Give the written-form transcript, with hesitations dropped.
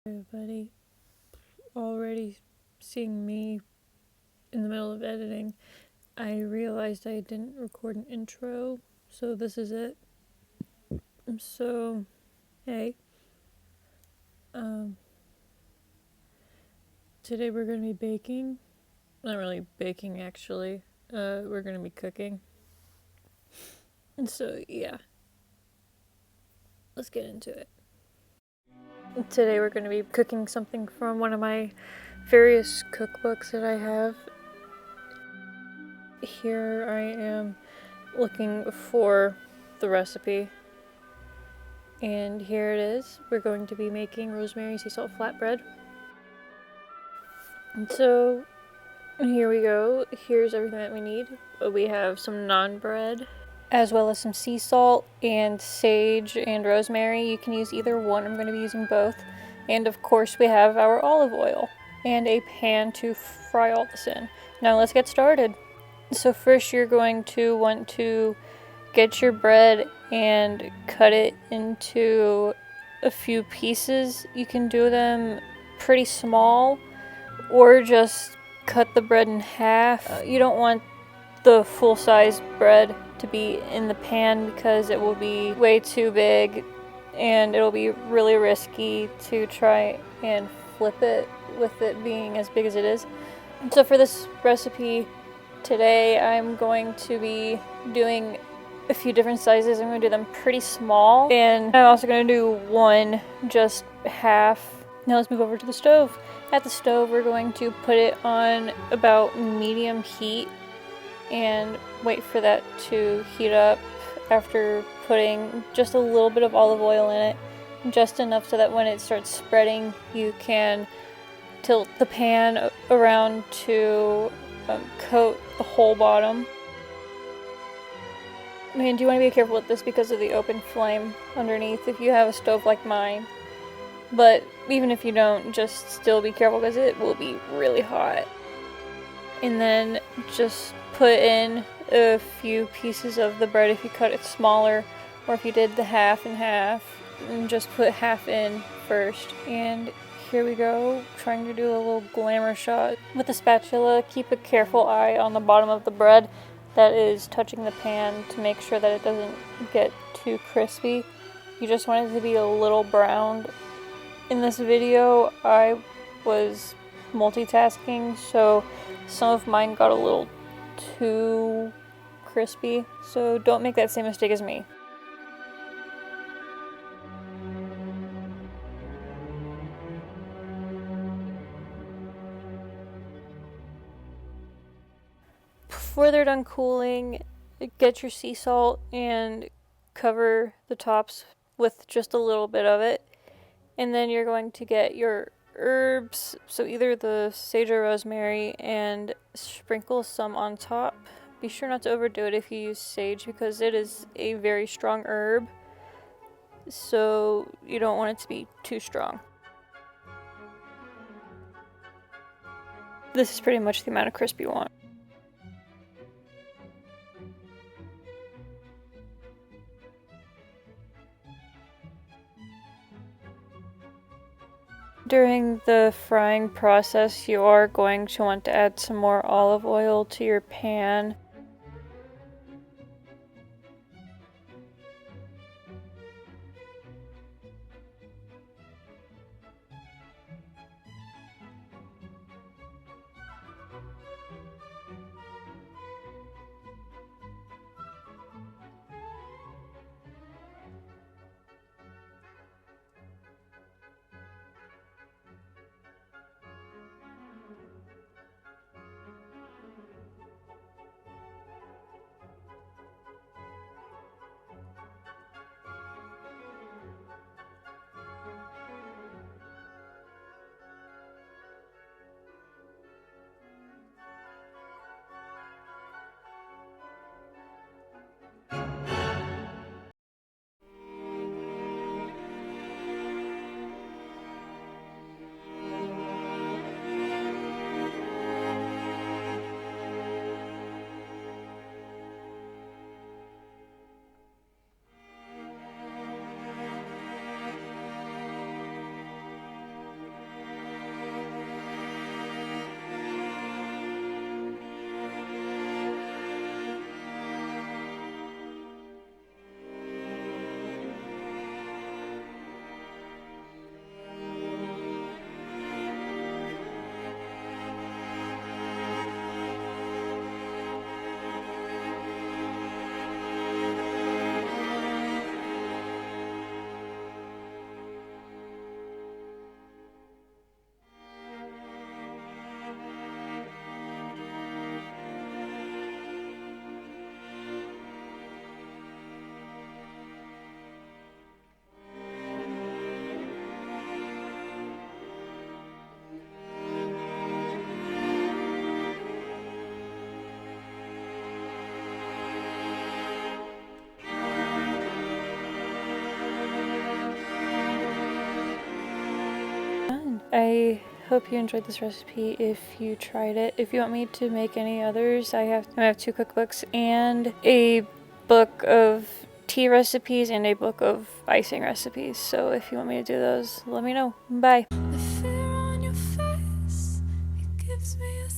Everybody already seeing me in the middle of editing, I realized I didn't record an intro, so this is it. So, hey, today we're gonna be baking. Not really baking, actually. We're gonna be cooking. And so, yeah, let's get into it. Today we're gonna be cooking something from one of my various cookbooks that I have. Here I am looking for the recipe. And here it is. We're going to be making rosemary sea salt flatbread. And so here we go. Here's everything that we need. We have some naan bread, as well as some sea salt and sage and rosemary. You can use either one. I'm going to be using both. And of course we have our olive oil and a pan to fry all this in. Now let's get started. So first you're going to want to get your bread and cut it into a few pieces. You can do them pretty small or just cut the bread in half. You don't want the full-size bread to be in the pan because it will be way too big and it'll be really risky to try and flip it with it being as big as it is. So for this recipe today, I'm going to be doing a few different sizes. I'm going to do them pretty small, and I'm also going to do one just half. Now let's move over to the stove. At the stove, we're going to put it on about medium heat and wait for that to heat up after putting just a little bit of olive oil in it, just enough so that when it starts spreading, you can tilt the pan around to coat the whole bottom. And you want to be careful with this because of the open flame underneath if you have a stove like mine. But even if you don't, just still be careful because it will be really hot. And then just put in a few pieces of the bread if you cut it smaller, or if you did the half and half, and just put half in first. And here we go, trying to do a little glamour shot. With the spatula, keep a careful eye on the bottom of the bread that is touching the pan to make sure that it doesn't get too crispy. You just want it to be a little browned. In this video, I was multitasking, so some of mine got a little too crispy, so don't make that same mistake as me. Before they're done cooling, get your sea salt and cover the tops with just a little bit of it. And then you're going to get your herbs, so either the sage or rosemary, and sprinkle some on top. Be sure not to overdo it if you use sage because it is a very strong herb, so you don't want it to be too strong. This is pretty much the amount of crisp you want. During the frying process, you are going to want to add some more olive oil to your pan. I hope you enjoyed this recipe if you tried it. If you want me to make any others, I have 2 cookbooks and a book of tea recipes and a book of icing recipes. So if you want me to do those, let me know. Bye. The fear on your face, it gives me a